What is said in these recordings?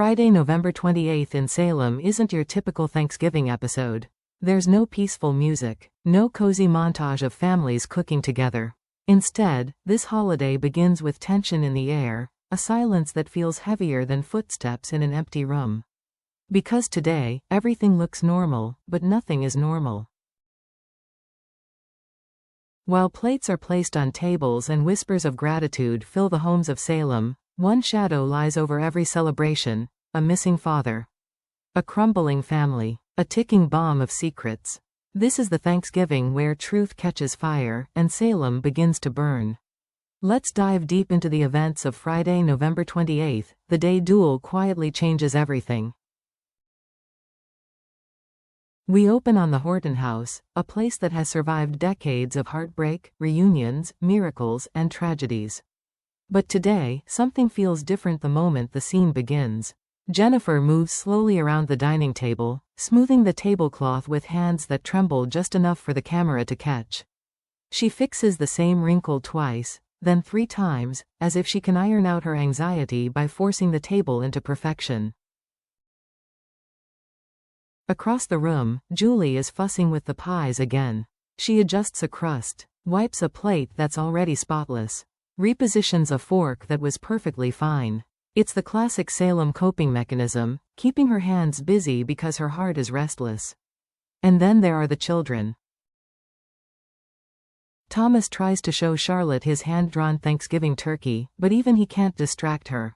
Friday, November 28th in Salem isn't your typical Thanksgiving episode. There's no peaceful music, no cozy montage of families cooking together. Instead, this holiday begins with tension in the air, a silence that feels heavier than footsteps in an empty room. Because today, everything looks normal, but nothing is normal. While plates are placed on tables and whispers of gratitude fill the homes of Salem, one shadow lies over every celebration: a missing father. A crumbling family. A ticking bomb of secrets. This is the Thanksgiving where truth catches fire and Salem begins to burn. Let's dive deep into the events of Friday, November 28th, the day DOOL quietly changes everything. We open on the Horton house, a place that has survived decades of heartbreak, reunions, miracles, and tragedies. But today, something feels different the moment the scene begins. Jennifer moves slowly around the dining table, smoothing the tablecloth with hands that tremble just enough for the camera to catch. She fixes the same wrinkle twice, then 3 times, as if she can iron out her anxiety by forcing the table into perfection. Across the room, Julie is fussing with the pies again. She adjusts a crust, wipes a plate that's already spotless, repositions a fork that was perfectly fine. It's the classic Salem coping mechanism, keeping her hands busy because her heart is restless. And then there are the children. Thomas tries to show Charlotte his hand-drawn Thanksgiving turkey, but even he can't distract her.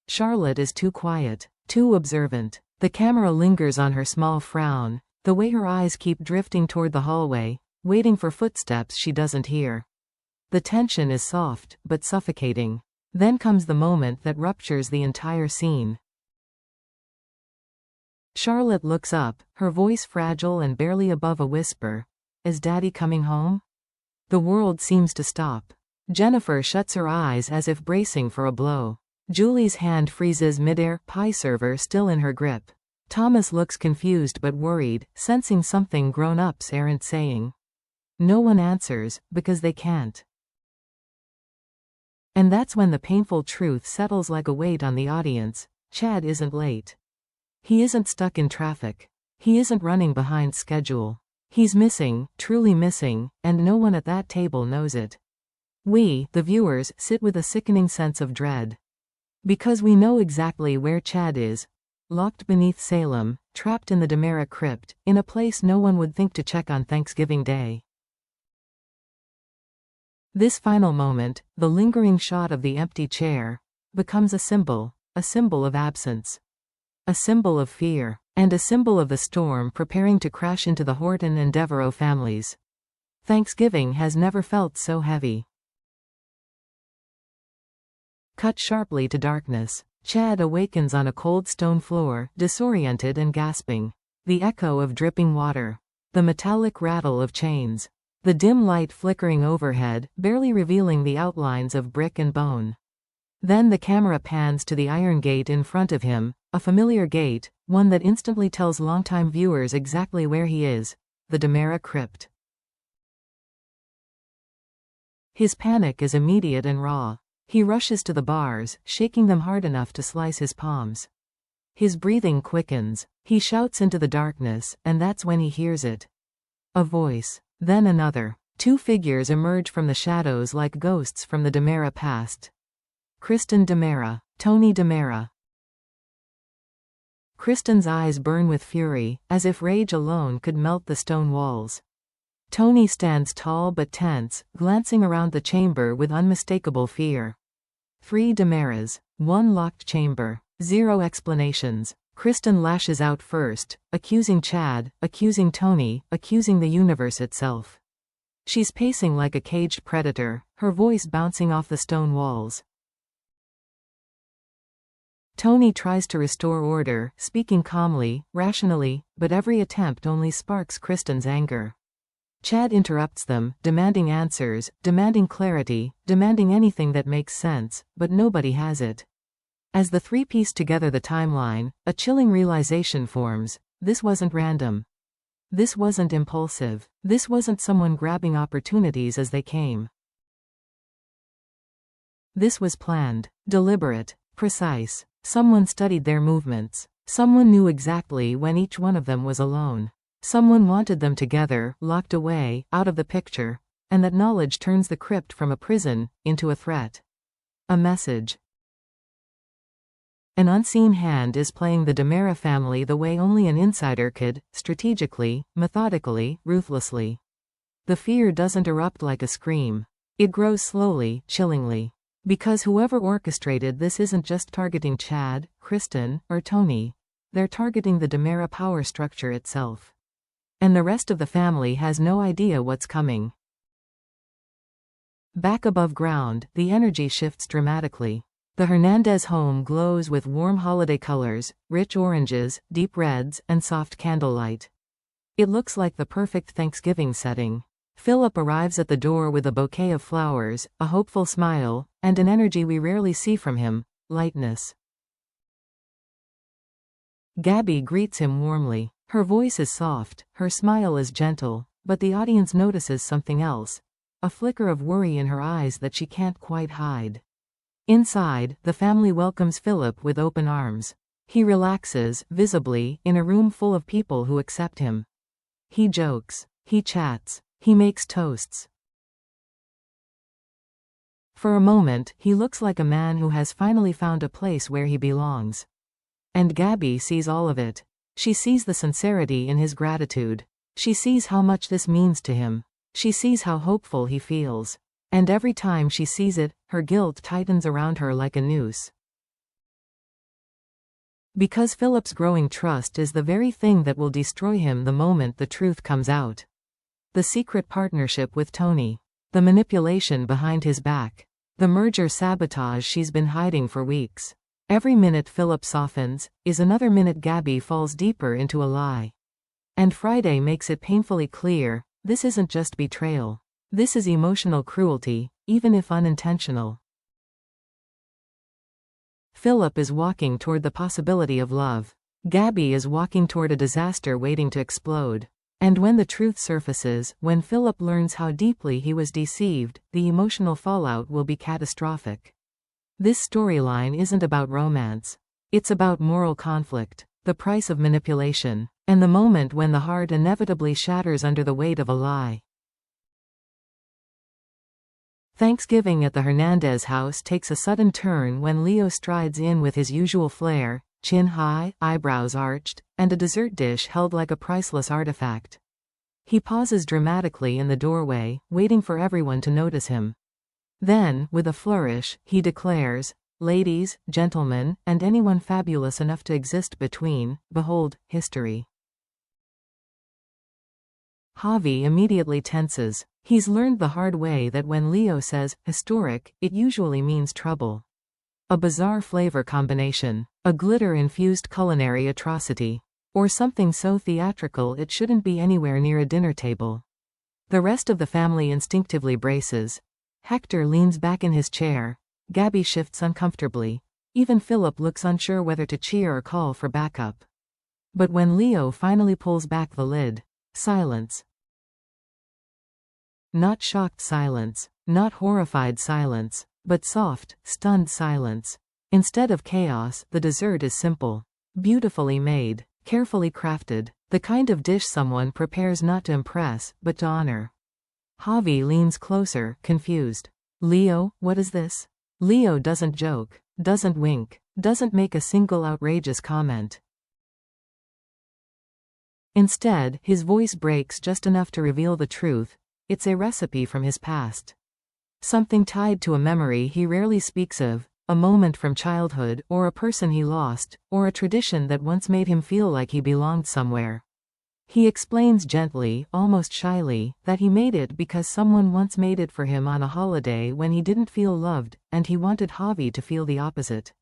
Charlotte is too quiet, too observant. The camera lingers on her small frown, the way her eyes keep drifting toward the hallway, waiting for footsteps she doesn't hear. The tension is soft, but suffocating. Then comes the moment that ruptures the entire scene. Charlotte looks up, her voice fragile and barely above a whisper. Is Daddy coming home? The world seems to stop. Jennifer shuts her eyes as if bracing for a blow. Julie's hand freezes midair, pie server still in her grip. Thomas looks confused but worried, sensing something grown-ups aren't saying. No one answers, because they can't. And that's when the painful truth settles like a weight on the audience. Chad isn't late. He isn't stuck in traffic. He isn't running behind schedule. He's missing, truly missing, and no one at that table knows it. We, the viewers, sit with a sickening sense of dread. Because we know exactly where Chad is, locked beneath Salem, trapped in the DeMera crypt, in a place no one would think to check on Thanksgiving Day. This final moment, the lingering shot of the empty chair, becomes a symbol of absence. A symbol of fear, and a symbol of the storm preparing to crash into the Horton and Devereaux families. Thanksgiving has never felt so heavy. Cut sharply to darkness. Chad awakens on a cold stone floor, disoriented and gasping. The echo of dripping water. The metallic rattle of chains. The dim light flickering overhead, barely revealing the outlines of brick and bone. Then the camera pans to the iron gate in front of him, a familiar gate, one that instantly tells longtime viewers exactly where he is: the DeMera crypt. His panic is immediate and raw. He rushes to the bars, shaking them hard enough to slice his palms. His breathing quickens. He shouts into the darkness, and that's when he hears it. A voice. Then another. 2 figures emerge from the shadows like ghosts from the DeMera past. Kristen DeMera. Tony DeMera. Kristen's eyes burn with fury, as if rage alone could melt the stone walls. Tony stands tall but tense, glancing around the chamber with unmistakable fear. 3 DeMeras. 1 locked chamber. 0 explanations. Kristen lashes out first, accusing Chad, accusing Tony, accusing the universe itself. She's pacing like a caged predator, her voice bouncing off the stone walls. Tony tries to restore order, speaking calmly, rationally, but every attempt only sparks Kristen's anger. Chad interrupts them, demanding answers, demanding clarity, demanding anything that makes sense, but nobody has it. As the 3 piece together the timeline, a chilling realization forms: this wasn't random. This wasn't impulsive. This wasn't someone grabbing opportunities as they came. This was planned, deliberate, Precise. Someone studied their movements. Someone knew exactly when each one of them was alone. Someone wanted them together, locked away, out of the picture, and that knowledge turns the crypt from a prison into a threat. A message. An unseen hand is playing the Demera family the way only an insider could, strategically, methodically, ruthlessly. The fear doesn't erupt like a scream. It grows slowly, chillingly. Because whoever orchestrated this isn't just targeting Chad, Kristen, or Tony. They're targeting the Demera power structure itself. And the rest of the family has no idea what's coming. Back above ground, the energy shifts dramatically. The Hernandez home glows with warm holiday colors, rich oranges, deep reds, and soft candlelight. It looks like the perfect Thanksgiving setting. Philip arrives at the door with a bouquet of flowers, a hopeful smile, and an energy we rarely see from him, lightness. Gabby greets him warmly. Her voice is soft, her smile is gentle, but the audience notices something else. A flicker of worry in her eyes that she can't quite hide. Inside, the family welcomes Philip with open arms. He relaxes, visibly, in a room full of people who accept him. He jokes. He chats. He makes toasts. For a moment, he looks like a man who has finally found a place where he belongs. And Gabby sees all of it. She sees the sincerity in his gratitude. She sees how much this means to him. She sees how hopeful he feels. And every time she sees it, her guilt tightens around her like a noose. Because Philip's growing trust is the very thing that will destroy him the moment the truth comes out. The secret partnership with Tony. The manipulation behind his back. The merger sabotage she's been hiding for weeks. Every minute Philip softens, is another minute Gabby falls deeper into a lie. And Friday makes it painfully clear, this isn't just betrayal. This is emotional cruelty, even if unintentional. Philip is walking toward the possibility of love. Gabby is walking toward a disaster waiting to explode. And when the truth surfaces, when Philip learns how deeply he was deceived, the emotional fallout will be catastrophic. This storyline isn't about romance. It's about moral conflict, the price of manipulation, and the moment when the heart inevitably shatters under the weight of a lie. Thanksgiving at the Hernandez house takes a sudden turn when Leo strides in with his usual flair, chin high, eyebrows arched, and a dessert dish held like a priceless artifact. He pauses dramatically in the doorway, waiting for everyone to notice him. Then, with a flourish, he declares, "Ladies, gentlemen, and anyone fabulous enough to exist between, behold, history." Javi immediately tenses. He's learned the hard way that when Leo says, historic, it usually means trouble. A bizarre flavor combination. A glitter-infused culinary atrocity. Or something so theatrical it shouldn't be anywhere near a dinner table. The rest of the family instinctively braces. Hector leans back in his chair. Gabby shifts uncomfortably. Even Philip looks unsure whether to cheer or call for backup. But when Leo finally pulls back the lid, silence. Not shocked silence, not horrified silence, but soft, stunned silence. Instead of chaos, the dessert is simple. Beautifully made, carefully crafted, the kind of dish someone prepares not to impress, but to honor. Javi leans closer, confused. "Leo, what is this?" Leo doesn't joke, doesn't wink, doesn't make a single outrageous comment. Instead, his voice breaks just enough to reveal the truth. It's a recipe from his past. Something tied to a memory he rarely speaks of, a moment from childhood, or a person he lost, or a tradition that once made him feel like he belonged somewhere. He explains gently, almost shyly, that he made it because someone once made it for him on a holiday when he didn't feel loved, and he wanted Javi to feel the opposite.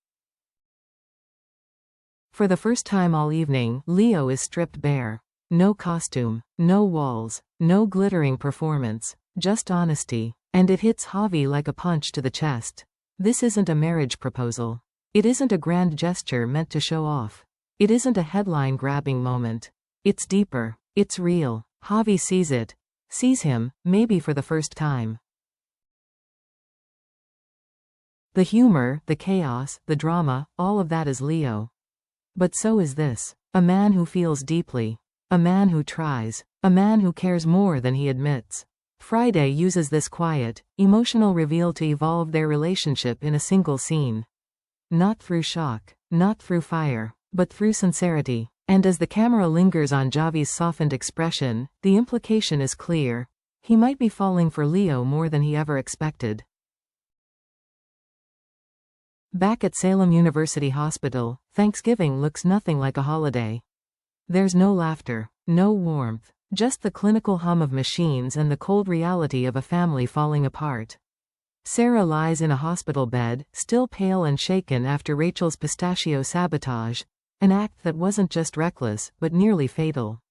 For the first time all evening, Leo is stripped bare. No costume, no walls, no glittering performance, just honesty, and it hits Javi like a punch to the chest. This isn't a marriage proposal. It isn't a grand gesture meant to show off. It isn't a headline-grabbing moment. It's deeper. It's real. Javi sees it. Sees him, maybe for the first time. The humor, the chaos, the drama, all of that is Leo. But so is this. A man who feels deeply. A man who tries. A man who cares more than he admits. Friday uses this quiet, emotional reveal to evolve their relationship in a single scene. Not through shock, not through fire, but through sincerity. And as the camera lingers on Javi's softened expression, the implication is clear. He might be falling for Leo more than he ever expected. Back at Salem University Hospital, Thanksgiving looks nothing like a holiday. There's no laughter, no warmth, just the clinical hum of machines and the cold reality of a family falling apart. Sarah lies in a hospital bed, still pale and shaken after Rachel's pistachio sabotage, an act that wasn't just reckless, but nearly fatal.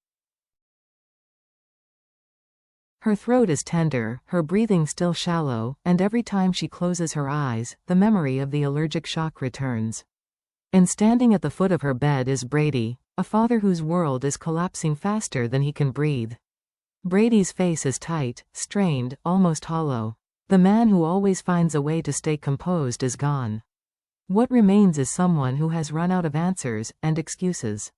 Her throat is tender, her breathing still shallow, and every time she closes her eyes, the memory of the allergic shock returns. And standing at the foot of her bed is Brady, a father whose world is collapsing faster than he can breathe. Brady's face is tight, strained, almost hollow. The man who always finds a way to stay composed is gone. What remains is someone who has run out of answers and excuses.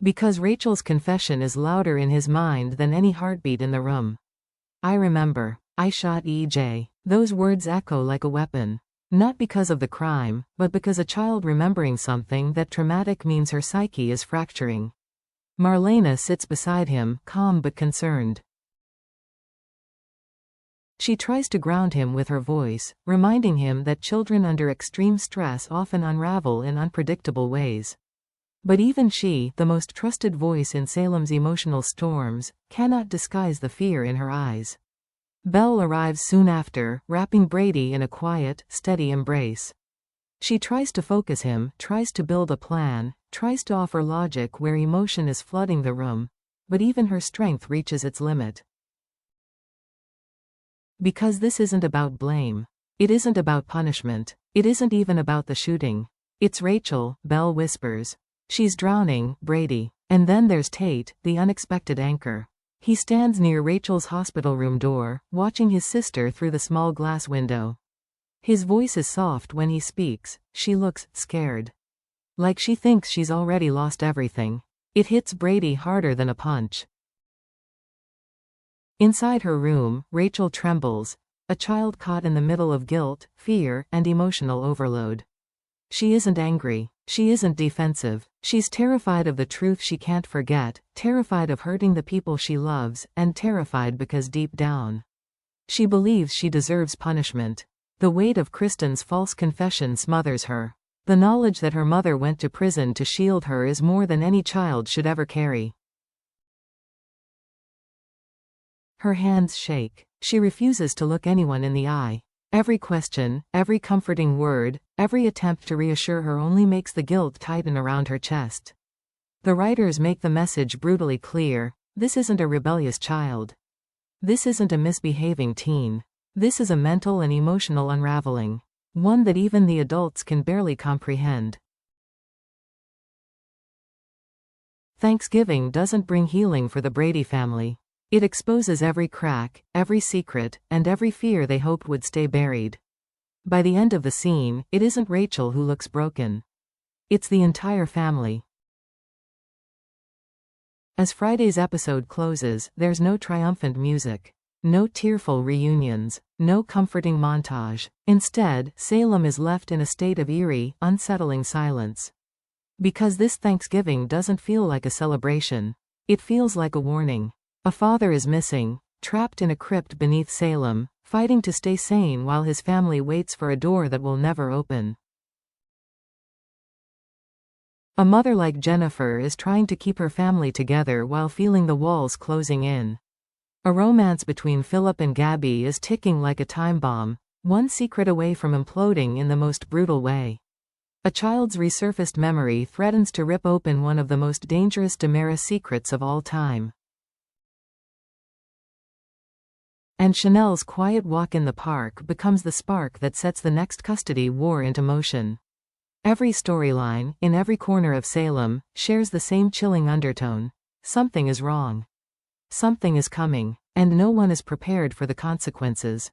Because Rachel's confession is louder in his mind than any heartbeat in the room. I remember. I shot EJ. Those words echo like a weapon. Not because of the crime, but because a child remembering something that traumatic means her psyche is fracturing. Marlena sits beside him, calm but concerned. She tries to ground him with her voice, reminding him that children under extreme stress often unravel in unpredictable ways. But even she, the most trusted voice in Salem's emotional storms, cannot disguise the fear in her eyes. Belle arrives soon after, wrapping Brady in a quiet, steady embrace. She tries to focus him, tries to build a plan, tries to offer logic where emotion is flooding the room, but even her strength reaches its limit. Because this isn't about blame. It isn't about punishment. It isn't even about the shooting. It's Rachel, Belle whispers. She's drowning, Brady. And then there's Tate, the unexpected anchor. He stands near Rachel's hospital room door, watching his sister through the small glass window. His voice is soft when he speaks. She looks scared. Like she thinks she's already lost everything. It hits Brady harder than a punch. Inside her room, Rachel trembles, a child caught in the middle of guilt, fear, and emotional overload. She isn't angry. She isn't defensive. She's terrified of the truth she can't forget, terrified of hurting the people she loves, and terrified because deep down, she believes she deserves punishment. The weight of Kristen's false confession smothers her. The knowledge that her mother went to prison to shield her is more than any child should ever carry. Her hands shake. She refuses to look anyone in the eye. Every question, every comforting word, every attempt to reassure her only makes the guilt tighten around her chest. The writers make the message brutally clear. This isn't a rebellious child. This isn't a misbehaving teen. This is a mental and emotional unraveling. One that even the adults can barely comprehend. Thanksgiving doesn't bring healing for the Brady family. It exposes every crack, every secret, and every fear they hoped would stay buried. By the end of the scene, it isn't Rachel who looks broken. It's the entire family. As Friday's episode closes, there's no triumphant music. No tearful reunions. No comforting montage. Instead, Salem is left in a state of eerie, unsettling silence. Because this Thanksgiving doesn't feel like a celebration. It feels like a warning. A father is missing, trapped in a crypt beneath Salem, fighting to stay sane while his family waits for a door that will never open. A mother like Jennifer is trying to keep her family together while feeling the walls closing in. A romance between Philip and Gabby is ticking like a time bomb, one secret away from imploding in the most brutal way. A child's resurfaced memory threatens to rip open one of the most dangerous Damaris secrets of all time. And Chanel's quiet walk in the park becomes the spark that sets the next custody war into motion. Every storyline, in every corner of Salem, shares the same chilling undertone. Something is wrong. Something is coming, and no one is prepared for the consequences.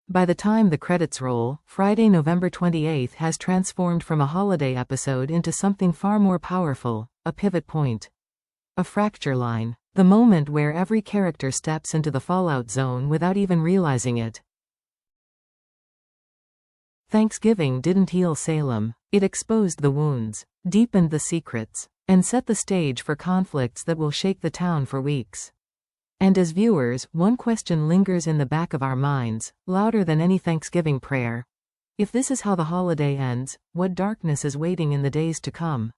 By the time the credits roll, Friday, November 28th has transformed from a holiday episode into something far more powerful, a pivot point. A fracture line. The moment where every character steps into the fallout zone without even realizing it. Thanksgiving didn't heal Salem. It exposed the wounds, deepened the secrets, and set the stage for conflicts that will shake the town for weeks. And as viewers, one question lingers in the back of our minds, louder than any Thanksgiving prayer. If this is how the holiday ends, what darkness is waiting in the days to come?